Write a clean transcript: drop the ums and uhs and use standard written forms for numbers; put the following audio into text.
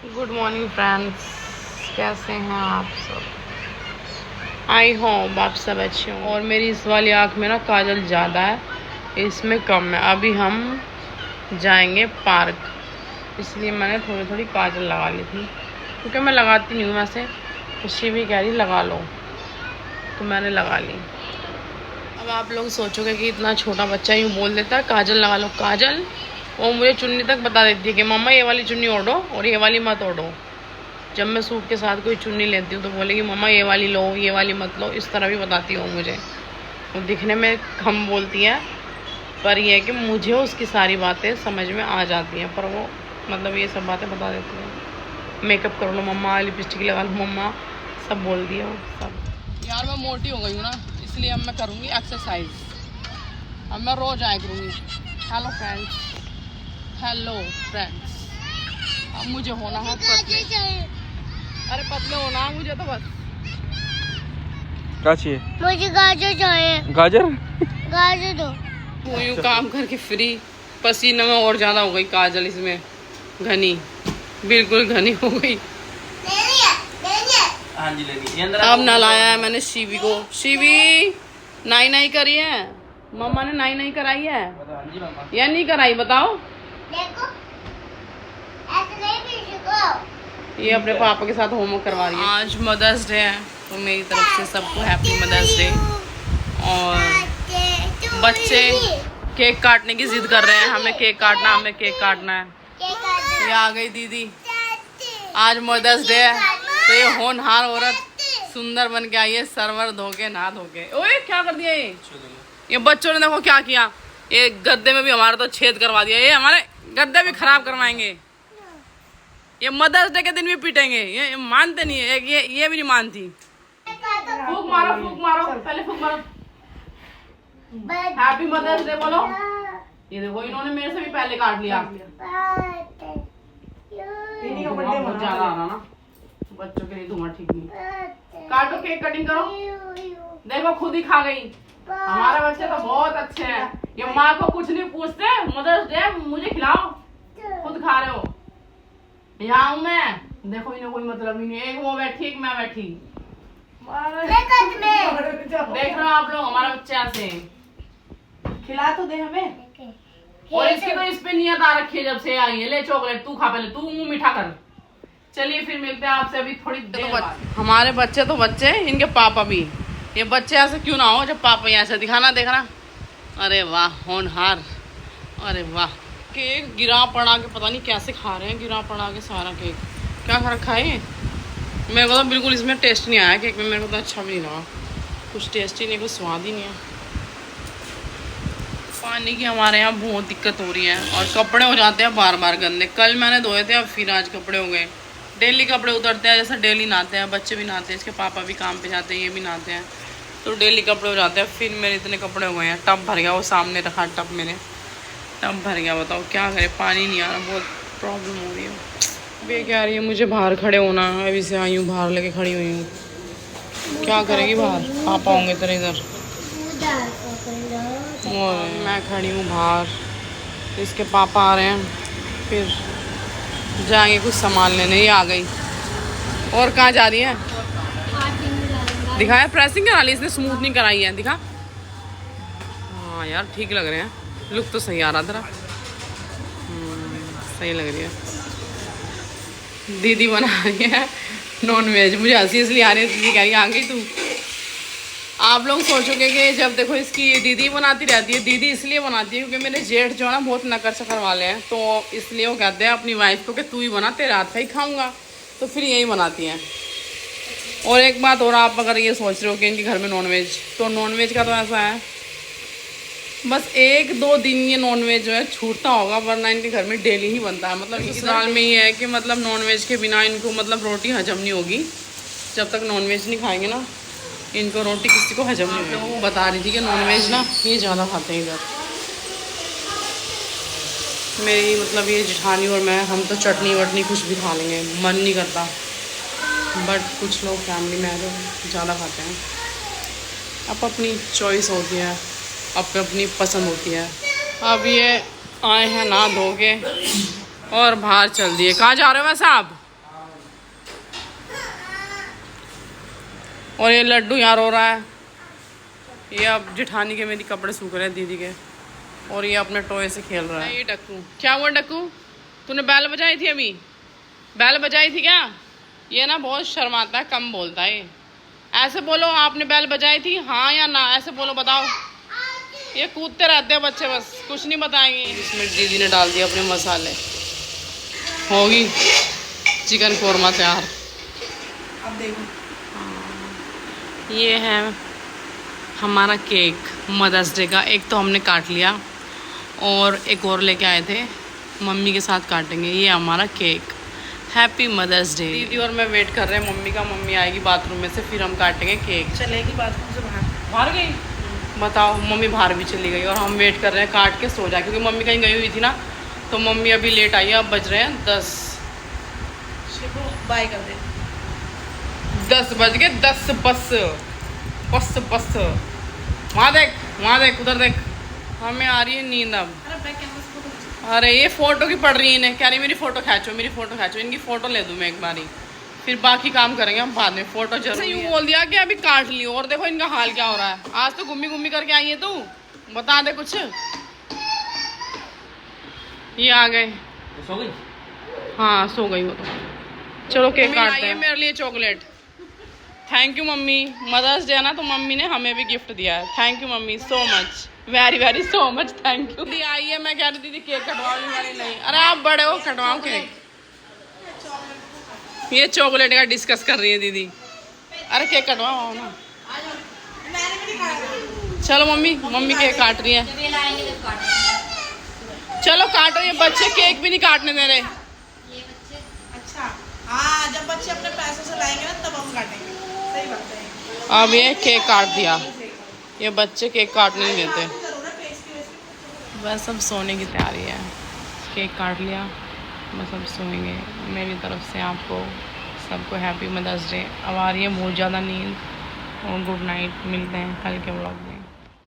Good morning friends, कैसे हैं आप सब। आई होप आप सब अच्छे हों। और मेरी इस वाली आँख में ना काजल ज़्यादा है, इसमें कम है। अभी हम जाएंगे पार्क, इसलिए मैंने थोड़ी थोड़ी काजल लगा ली थी, क्योंकि मैं लगाती नहीं हूँ वैसे। खुशी भी कह रही लगा लो, तो मैंने लगा ली। अब आप लोग सोचोगे कि इतना छोटा बच्चा यूँ बोल देता है काजल लगा लो। काजल वो मुझे चुन्नी तक बता देती है कि मम्मा ये वाली चुन्नी ओढ़ो और ये वाली मत ओढ़ो। जब मैं सूट के साथ कोई चुन्नी लेती हूँ तो बोलेगी मम्मा ये वाली लो, ये वाली मत लो। इस तरह भी बताती हूँ मुझे। वो दिखने में कम बोलती है, पर यह है कि मुझे उसकी सारी बातें समझ में आ जाती हैं। पर वो मतलब ये सब बातें बता देती है। मेकअप कर लो मम्मा, लिपस्टिक लगा लो मम्मा, सब बोल दिया वो सब। यार मैं मोटी हो गई हूँ ना, इसलिए अब मैं करूँगी एक्सरसाइज। अब मैं रोज़ आया करूँगी। Hello friends, hello friends. अब मुझे होना है पतले। अरे पतले होना है मुझे तो बस। क्या चाहिए? मुझे गाजर चाहिए। गाजर? गाजर दो। वो यूँ काम करके फ्री, पसीने में और ज़्यादा हो गई काजल, इसमें घनी, बिल्कुल घनी हो गई। हाँ जी लेनी। अब नहलाया है मैंने शिवी को। शिवी नाई नाई करी है, मम्मा ने नाई नाई कराई है या नहीं कराई बताओ। देखो, ऐसे नहीं पीछे। ये अपने पापा के साथ होमवर्क करवा रही है। आज मदर्स डे है, तो मेरी तरफ से सबको हैप्पी मदर्स डे। और बच्चे केक काटने की जिद कर रहे हैं, हमें केक काटना, हमें केक काटना है। ये आ गई दीदी। आज मदर्स डे है, तो ये होनहार औरत सुंदर बन के आई है, सरवर धो के नहा धो के। ओए क्या कर दिया ये बच्चों ने, देखो क्या किया। ये गद्दे में भी हमारा तो छेद करवा दिया। ये हमारे गद्दे भी खराब करवाएंगे। ये मदर्स डे के दिन भी पीटेंगे। ये मानते नहीं है, ये भी नहीं मानती। फूक मारो, फूक मारो, पहले फूक मारो। हैप्पी मदर्स डे बोलो। ये देखो इन्होंने मेरे से भी पहले काट लिया। बहुत ज्यादा आ रहा ना, बच्चों के लिए धुआं ठीक नहीं। काटो, केक कटिंग करो। देखो खुद ही खा गई। हमारे बच्चे तो बहुत अच्छे हैं, ये माँ को कुछ नहीं पूछते। मदर्स डे मुझे खिलाओ, खुद खा रहे हो। यहाँ हूँ मैं, देखो इन्हें कोई मतलब ही नहीं। एक वो बैठी, एक मैं बैठी। देख रहे हो आप लोग हमारे बच्चे ऐसे। खिला तो दे हमें। और इसकी तो इस पे नियत आ रखी है जब से आई है। ले चॉकलेट तू खा, पहले तू मुंह मीठा कर। चलिए फिर मिलते हैं आपसे अभी थोड़ी देर बाद। हमारे बच्चे तो बच्चे, इनके पापा भी। ये बच्चे ऐसे क्यों ना हो जब पापा ऐसे दिखाना, देखना। अरे वाह होनहार, अरे वाह। केक गिरा पड़ा के पता नहीं कैसे खा रहे हैं, गिरा पड़ा के सारा केक। क्या खा रखा है? मेरे को तो बिल्कुल इसमें टेस्ट नहीं आया केक में। मेरे को तो अच्छा भी नहीं लगा, कुछ टेस्ट ही नहीं, कुछ स्वाद ही नहीं है। पानी की हमारे यहाँ बहुत दिक्कत हो रही है, और कपड़े हो जाते हैं बार बार गंदे। कल मैंने धोए थे, अब फिर आज कपड़े हो गए। डेली कपड़े उतरते हैं, जैसे डेली नहाते हैं, बच्चे भी नहाते हैं, इसके पापा भी काम पे जाते हैं, ये भी नहाते हैं, तो डेली कपड़े हो जाते हैं। फिर मेरे इतने कपड़े हो गए हैं, टब भर गया। वो सामने रखा टब, मेरे टब भर गया। बताओ क्या करें, पानी नहीं आ रहा, बहुत प्रॉब्लम हो रही है। अब ये कह रही है मुझे बाहर खड़े होना है, अभी से आई हूँ बाहर लेके खड़ी हुई हूँ। क्या करेगी बाहर, पापा होंगे तेरे इधर। और मैं खड़ी हूँ बाहर, इसके पापा आ रहे हैं, फिर जाएंगे कुछ सामान लेने। ये आ गई। और कहाँ जा रही है? दिखाया, प्रेसिंग करा ली इसने, स्मूथ नहीं कराई है। दिखा। हाँ यार ठीक लग रहे हैं, लुक तो सही आ रहा तेरा। सही लग रही है। दीदी बना रही है नॉन वेज। मुझे हंसी इसलिए आ रही है, दीदी कह रही है आ गई तू। आप लोग सोचोगे कि जब देखो इसकी दीदी बनाती रहती है। दीदी इसलिए बनाती है क्योंकि मेरे जेठ जो है ना बहुत नकर चकर वाले हैं, तो इसलिए वो कहते हैं अपनी वाइफ को कि तू ही बना, तेरे हाथ का ही खाऊंगा, तो फिर यही बनाती हैं। और एक बात और, आप अगर ये सोच रहे हो कि इनके घर में नॉनवेज, तो नॉनवेज का तो ऐसा है बस 1-2 दिन ये नॉनवेज जो है छूटता होगा, वरना इनके घर में डेली ही बनता है। मतलब इस साल में ये है कि मतलब नॉनवेज के बिना इनको मतलब रोटी हजम नहीं होगी। जब तक नॉनवेज नहीं खाएंगे ना, इनको रोटी किसी को हजम नहीं होगी। वो बता रही थी कि नॉनवेज ना ये ज़्यादा खाते हैं इधर। मेरी मतलब ये जेठानी और मैं, हम तो चटनी वटनी कुछ भी खा लेंगे, मन नहीं करता। बट कुछ लोग फैमिली में जो ज़्यादा खाते हैं। अब अपनी चॉइस होती है, अपनी पसंद होती है। अब ये आए हैं नहा धो के और बाहर चल दिए। कहाँ जा रहे हो वैसे आप? और ये लड्डू यहाँ रो रहा है। ये अब जेठानी के मेरी कपड़े सूख रहे हैं दीदी के, और ये अपने टॉय से खेल रहा है। ये डक्कू, क्या हुआ डक्कू? तूने बैल बजाई थी अभी? बैल बजाई थी क्या? ये ना बहुत शर्माता है, कम बोलता है। ऐसे बोलो, आपने बैल बजाई थी, हाँ या ना, ऐसे बोलो, बताओ। ये कूदते रहते हैं बच्चे, बस कुछ नहीं बताएंगे। इसमें दीदी ने डाल दिया अपने मसाले, होगी चिकन कोरमा तैयार। अब देखो, ये है हमारा केक मदर्स डे का। एक तो हमने काट लिया और एक और लेके आए थे, मम्मी के साथ काटेंगे। ये हमारा केक, हैप्पी मदर्स डे। दीदी और मैं वेट कर रहे हैं मम्मी का। मम्मी आएगी बाथरूम में से, फिर हम काटेंगे केक। चलेगी बाथरूम से बाहर। बाहर गई? बताओ, मम्मी बाहर भी चली गई और हम वेट कर रहे हैं काट के सो जाए, क्योंकि मम्मी कहीं गई हुई थी ना, तो मम्मी अभी लेट आई है। अब बज रहे हैं 10। बाय कर दे। 10 बज गए, 10 बस बस बस। वहाँ देख, उधर देख। हमें आ रही है नींद अब। अरे ये फोटो की पड़ रही है इन्हें, कह रही मेरी फोटो खींचो, मेरी फोटो खींचो। इनकी फोटो ले दूँ मैं एक बारी, फिर बाकी काम करेंगे हम बाद में। फोटो जरूर यूँ बोल दिया कि अभी काट ली। और देखो इनका हाल क्या हो रहा है। आज तो घूमी घूमी करके आई है तू, बता दे कुछ। ये आ गए, सो गई? हाँ सो गई वो तो। चलो केक काटते हैं। मेरे लिए chocolate. Thank you mummy, mother's day है ना, तो मम्मी ने हमें भी गिफ्ट दिया है। Thank you mummy so much, very very so much, thank you. दीदी आई है, मैं कह रही थी केक कटवाओ, वाली नहीं। अरे आप बड़े हो, कटवाओ केक। ये चॉकलेट का डिस्कस कर रही है दीदी। अरे केक कटवाओ ना। चलो मम्मी केक काट रही है। चलो काटो, ये बच्चे केक भी नहीं काटने दे रहे। अच्छा, हाँ, जब बच्चे अपने पैसों से लाएंगे ना तब हम काटेंगे। सही बात है। अब ये केक काट दिया, ये बच्चे केक काटने नहीं देते। बस अब सोने की तैयारी है। केक काट लिया, बस अब सोएंगे। मेरी तरफ से आपको सबको हैप्पी मदर्स डे। अब आ रही है बहुत ज़्यादा नींद, और गुड नाइट। मिलते हैं कल के व्लॉग में।